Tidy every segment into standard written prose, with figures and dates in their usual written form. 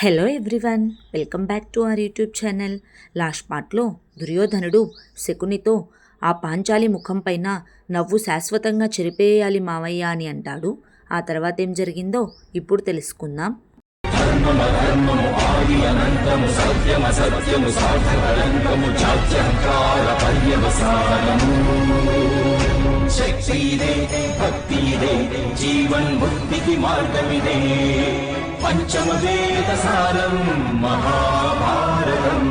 Hello everyone, welcome back to our YouTube channel. Last పార్ట్లో దుర్యోధనుడు శకునితో ఆ పాంచాలి ముఖం పైన నవ్వు శాశ్వతంగా చెరిపేయాలి మావయ్య అని అంటాడు. ఆ తర్వాత ఏం జరిగిందో ఇప్పుడు తెలుసుకుందాం. పంచమవేదసారం మహాభారతం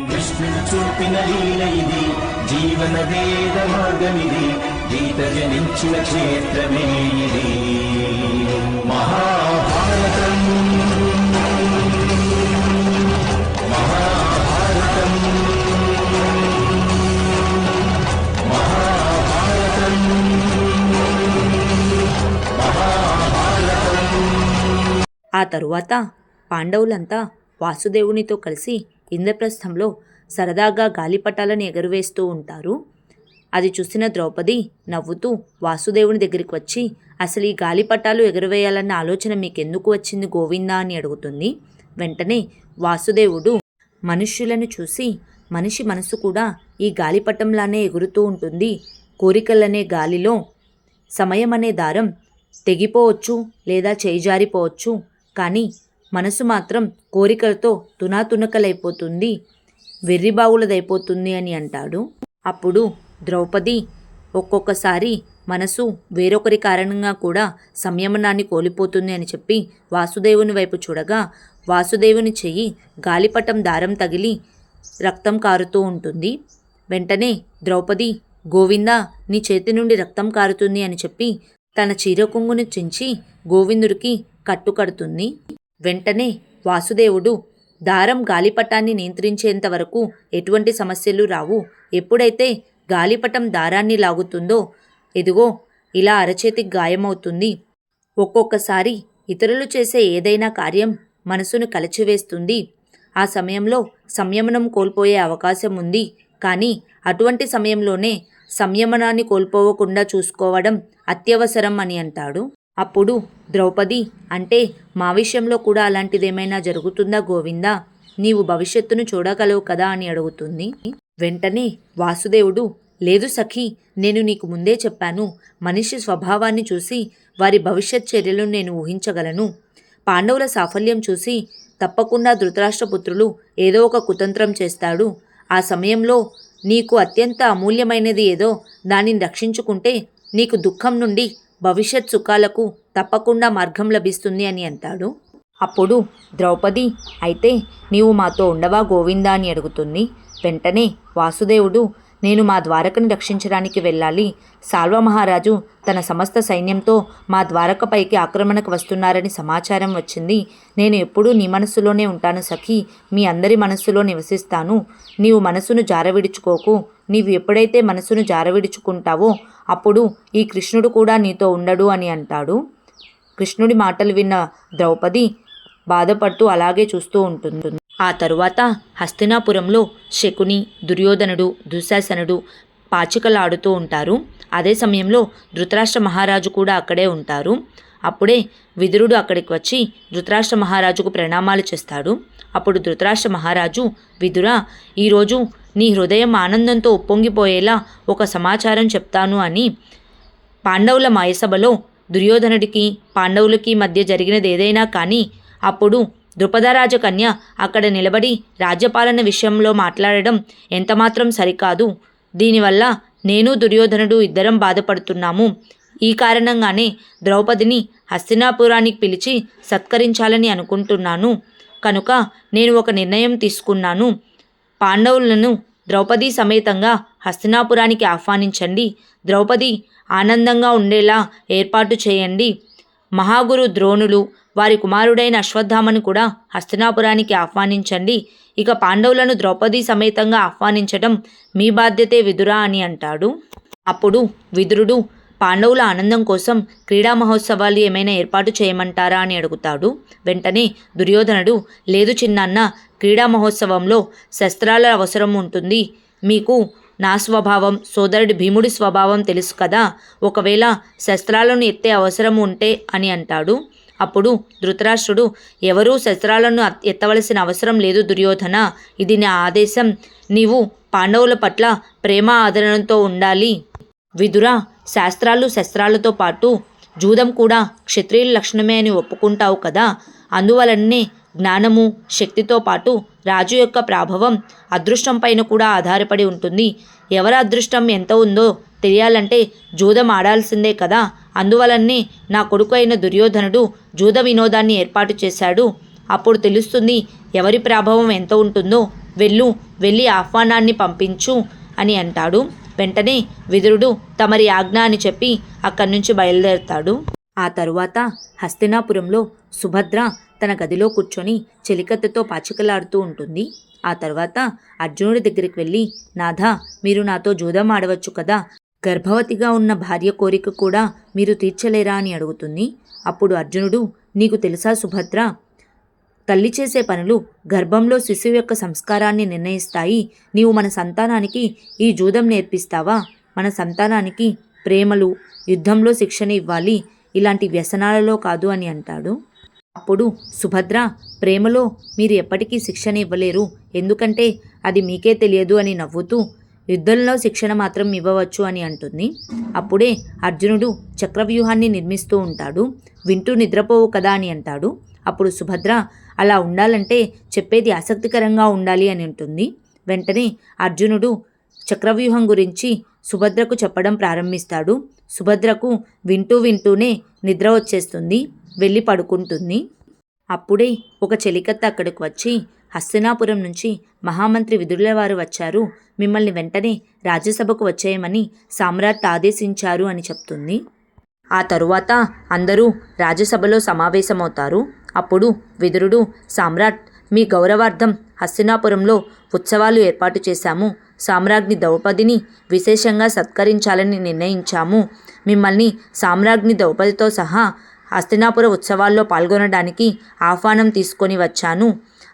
కృష్ణుడు చూపిన లీల ఇది, జీవన వేద మార్గమిది, గీత జనించిన క్షేత్రమే ఇది మహాభారతం. మహాభారతం మహాభారతం మహాభారతం. ఆ తరువాత పాండవులంతా వాసుదేవునితో కలిసి ఇంద్రప్రస్థంలో సరదాగా గాలిపటాలను ఎగురవేస్తూ ఉంటారు. అది చూసిన ద్రౌపది నవ్వుతూ వాసుదేవుని దగ్గరికి వచ్చి, అసలు ఈ గాలిపటాలు ఎగురవేయాలన్న ఆలోచన మీకెందుకు వచ్చింది గోవిందా అని అడుగుతుంది. వెంటనే వాసుదేవుడు మనుష్యులను చూసి, మనిషి మనసు కూడా ఈ గాలిపటంలానే ఎగురుతూ ఉంటుంది. కోరికలనే గాలిలో సమయం అనే దారం తెగిపోవచ్చు లేదా చేయిజారిపోవచ్చు, కానీ మనసు మాత్రం కోరికలతో తునాతునకలైపోతుంది, వెర్రిబావులదైపోతుంది అని అంటాడు. అప్పుడు ద్రౌపది ఒక్కొక్కసారి మనసు వేరొకరి కారణంగా కూడా సంయమనాన్ని కోల్పోతుంది అని చెప్పి వాసుదేవుని వైపు చూడగా, వాసుదేవుని చెయ్యి గాలిపటం దారం తగిలి రక్తం కారుతూ ఉంటుంది. వెంటనే ద్రౌపది, గోవిందా నీ చేతి నుండి రక్తం కారుతుంది అని చెప్పి తన చీర కొంగును చించి గోవిందుడికి కట్టుకడుతుంది. వెంటనే వాసుదేవుడు, దారం గాలిపటాన్ని నియంత్రించేంత వరకు ఎటువంటి సమస్యలు రావు, ఎప్పుడైతే గాలిపటం దారాన్ని లాగుతుందో ఎదుగో ఇలా అరచేతికి గాయమవుతుంది. ఒక్కొక్కసారి ఇతరులు చేసే ఏదైనా కార్యం మనసును కలచివేస్తుంది. ఆ సమయంలో సంయమనం కోల్పోయే అవకాశం ఉంది, కానీ అటువంటి సమయంలోనే సంయమనాన్ని కోల్పోవకుండా చూసుకోవడం అత్యవసరం అని అంటాడు. అప్పుడు ద్రౌపది, అంటే మా విషయంలో కూడా అలాంటిదేమైనా జరుగుతుందా గోవిందా? నీవు భవిష్యత్తును చూడగలవు కదా అని అడుగుతుంది. వెంటనే వాసుదేవుడు, లేదు సఖీ, నేను నీకు ముందే చెప్పాను, మనిషి స్వభావాన్ని చూసి వారి భవిష్యత్ చర్యలను నేను ఊహించగలను. పాండవుల సాఫల్యం చూసి తప్పకుండా ధృతరాష్ట్రపుత్రులు ఏదో ఒక కుతంత్రం చేస్తాడు. ఆ సమయంలో నీకు అత్యంత అమూల్యమైనది ఏదో దానిని రక్షించుకుంటే నీకు దుఃఖం నుండి భవిష్యత్ సుఖాలకు తప్పకుండా మార్గం లభిస్తుంది అని అంటాడు. అప్పుడు ద్రౌపది, అయితే నీవు మాతో ఉండవా గోవిందా అని అడుగుతుంది. వెంటనే వాసుదేవుడు, నేను మా ద్వారకను రక్షించడానికి వెళ్ళాలి. సాల్వ మహారాజు తన సమస్త సైన్యంతో మా ద్వారకపైకి ఆక్రమణకు వస్తున్నారని సమాచారం వచ్చింది. నేను ఎప్పుడూ నీ మనస్సులోనే ఉంటాను సఖీ, మీ అందరి మనస్సులో నివసిస్తాను. నీవు మనసును జారవిడుచుకోకు. నీవు ఎప్పుడైతే మనసును జారవిడుచుకుంటావో అప్పుడు ఈ కృష్ణుడు కూడా నీతో ఉండడు అని అంటాడు. కృష్ణుడి మాటలు విన్న ద్రౌపది బాధపడుతూ అలాగే చూస్తూ ఉంటుంది. ఆ తరువాత హస్తినాపురంలో శకుని, దుర్యోధనుడు, దుశ్శాసనుడు పాచికలాడుతూ ఉంటారు. అదే సమయంలో ధృతరాష్ట్ర మహారాజు కూడా అక్కడే ఉంటారు. అప్పుడే విదురుడు అక్కడికి వచ్చి ధృతరాష్ట్ర మహారాజుకు ప్రణామాలు చేస్తాడు. అప్పుడు ధృతరాష్ట్ర మహారాజు, విదురా, ఈరోజు నీ హృదయం ఆనందంతో ఉప్పొంగిపోయేలా ఒక సమాచారం చెప్తాను అని పాండవుల మాయసభలో దుర్యోధనుడికి పాండవులకి మధ్య జరిగినది ఏదైనా కానీ అప్పుడు ద్రుపదరాజ కన్య అక్కడ నిలబడి రాజ్యపాలన విషయంలో మాట్లాడడం ఎంతమాత్రం సరికాదు. దీనివల్ల నేను దుర్యోధనుడు ఇద్దరం బాధపడుతున్నాము. ఈ కారణంగానే ద్రౌపదిని హస్తినాపురానికి పిలిచి సత్కరించాలని అనుకుంటున్నాను. కనుక నేను ఒక నిర్ణయం తీసుకున్నాను. పాండవులను ద్రౌపది సమేతంగా హస్తినాపురానికి ఆహ్వానించండి. ద్రౌపది ఆనందంగా ఉండేలా ఏర్పాటు చేయండి. మహాగురు ద్రోణులు, వారి కుమారుడైన అశ్వత్థామను కూడా హస్తినాపురానికి ఆహ్వానించండి. ఇక పాండవులను ద్రౌపది సమేతంగా ఆహ్వానించడం మీ బాధ్యతే విదురా అని అంటాడు. అప్పుడు విదురుడు, పాండవుల ఆనందం కోసం క్రీడా మహోత్సవాలు ఏమైనా ఏర్పాటు చేయమంటారా అని అడుగుతాడు. వెంటనే దుర్యోధనుడు, లేదు చిన్నాన్న, క్రీడా మహోత్సవంలో శస్త్రాల అవసరం ఉంటుంది. మీకు నా స్వభావం, సోదరుడి భీముడి స్వభావం తెలుసు కదా, ఒకవేళ శస్త్రాలను ఎత్తే అవసరం ఉంటే అని అంటాడు. అప్పుడు ధృతరాష్ట్రుడు, ఎవరూ శస్త్రాలను ఎత్తవలసిన అవసరం లేదు దుర్యోధన, ఇది నా ఆదేశం. నీవు పాండవుల పట్ల ప్రేమ ఆదరణతో ఉండాలి. విదుర, శాస్త్రాలు శస్త్రాలతో పాటు జూదం కూడా క్షత్రియుల లక్షణమే అని ఒప్పుకుంటావు కదా, అందువలనే జ్ఞానము శక్తితో పాటు రాజు యొక్క ప్రాభవం అదృష్టం పైన కూడా ఆధారపడి ఉంటుంది. ఎవరి అదృష్టం ఎంత ఉందో తెలియాలంటే జూదం ఆడాల్సిందే కదా, అందువలనే నా కొడుకు అయిన దుర్యోధనుడు జూద వినోదాన్ని ఏర్పాటు చేశాడు. అప్పుడు తెలుస్తుంది ఎవరి ప్రాభవం ఎంత ఉంటుందో. వెళ్ళి ఆహ్వానాన్ని పంపించు అని అంటాడు. వెంటనే విదురుడు తమరి ఆజ్ఞ అని చెప్పి అక్కడి నుంచి బయలుదేరుతాడు. ఆ తరువాత హస్తినాపురంలో సుభద్ర తన గదిలో కూర్చొని చెలికత్తెతో పాచికలాడుతూ ఉంటుంది. ఆ తర్వాత అర్జునుడి దగ్గరికి వెళ్ళి, నాథా, మీరు నాతో జూదం ఆడవచ్చు కదా, గర్భవతిగా ఉన్న భార్య కోరిక కూడా మీరు తీర్చలేరా అని అడుగుతుంది. అప్పుడు అర్జునుడు, నీకు తెలుసా సుభద్ర, తల్లి చేసే పనులు గర్భంలో శిశువు యొక్క సంస్కారాన్ని నిర్ణయిస్తాయి. నీవు మన సంతానానికి ఈ జూదం నేర్పిస్తావా? మన సంతానానికి ప్రేమలు, యుద్ధంలో శిక్షణ ఇవ్వాలి, ఇలాంటి వ్యసనాలలో కాదు అని అంటాడు. అప్పుడు సుభద్ర, ప్రేమలో మీరు ఎప్పటికీ శిక్షణ ఇవ్వలేరు, ఎందుకంటే అది మీకే తెలియదు అని నవ్వుతూ, యుద్ధంలో శిక్షణ మాత్రం ఇవ్వవచ్చు అని అంటుంది. అప్పుడే అర్జునుడు చక్రవ్యూహాన్ని నిర్మిస్తూ ఉంటాడు. వింటూ నిద్రపోవు కదా అని అంటాడు. అప్పుడు సుభద్ర, అలా ఉండాలంటే చెప్పేది ఆసక్తికరంగా ఉండాలి అని అంటుంది. వెంటనే అర్జునుడు చక్రవ్యూహం గురించి సుభద్రకు చెప్పడం ప్రారంభిస్తాడు. సుభద్రకు వింటూనే నిద్ర వచ్చేస్తుంది. వెళ్ళి పడుకుంటుంది. అప్పుడే ఒక చెలికత్త అక్కడికి వచ్చి, హస్తినాపురం నుంచి మహామంత్రి విదురుల వారు వచ్చారు, మిమ్మల్ని వెంటనే రాజ్యసభకు వచ్చేయమని సామ్రాట్ ఆదేశించారు అని చెప్తుంది. ఆ తరువాత అందరూ రాజ్యసభలో సమావేశమవుతారు. అప్పుడు విదురుడు, సామ్రాట్, మీ గౌరవార్థం హస్తినాపురంలో ఉత్సవాలు ఏర్పాటు చేశాము. సామ్రాజ్ఞి ద్రౌపదిని విశేషంగా సత్కరించాలని నిర్ణయించాము. మిమ్మల్ని సామ్రాజ్ఞి ద్రౌపదితో సహా హస్తినాపుర ఉత్సవాల్లో పాల్గొనడానికి ఆహ్వానం తీసుకొని వచ్చాను.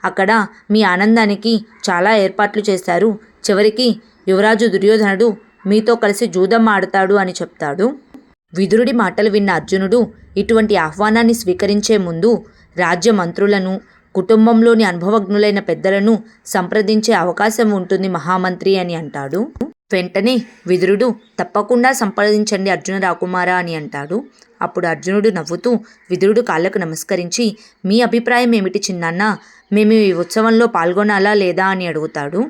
అక్కడ మీ ఆనందానికి చాలా ఏర్పాట్లు చేశారు. చివరికి యువరాజు దుర్యోధనుడు మీతో కలిసి జూదం ఆడతాడు అని చెప్తాడు. విదురుడి మాటలు విన్న అర్జునుడు ఇటువంటి ఆహ్వానాన్ని స్వీకరించే ముందు రాజ్య మంత్రులను, కుటుంబంలోని అనుభవజ్ఞులైన పెద్దలను సంప్రదించే అవకాశం ఉంటుంది మహామంత్రి అని అంటాడు. వెంటనే విదురుడు, తప్పకుండా సంప్రదించండి అర్జున రాకుమారా అని అంటాడు. అప్పుడు అర్జునుడు నవ్వుతూ విదురుడు కాళ్ళకు నమస్కరించి, మీ అభిప్రాయం ఏమిటి చిన్నాన్న, మేము ఈ ఉత్సవంలో పాల్గొనాలా లేదా అని అడుగుతాడు.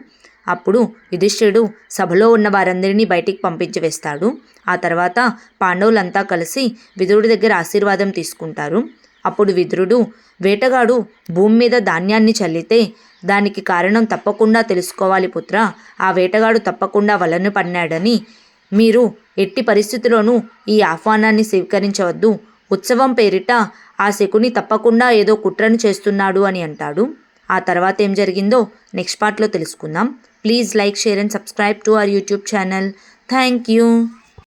అప్పుడు యుధిష్ఠిరుడు సభలో ఉన్న వారందరినీ బయటికి పంపించి వేస్తాడు. ఆ తర్వాత పాండవులంతా కలిసి విదురుడి దగ్గర ఆశీర్వాదం తీసుకుంటారు. అప్పుడు విదురుడు, వేటగాడు భూమి మీద ధాన్యాన్ని చల్లితే దానికి కారణం తప్పకుండా తెలుసుకోవాలి పుత్ర. ఆ వేటగాడు తప్పకుండా వలను పన్నాడని. మీరు ఎట్టి పరిస్థితిలోనూ ఈ ఆహ్వానాన్ని స్వీకరించవద్దు. ఉత్సవం పేరిట ఆ శకుని తప్పకుండా ఏదో కుట్రను చేస్తున్నాడు అని అంటాడు. ఆ తర్వాత ఏం జరిగిందో నెక్స్ట్ పార్ట్లో తెలుసుకుందాం. Please like, share and subscribe to our YouTube channel. Thank you.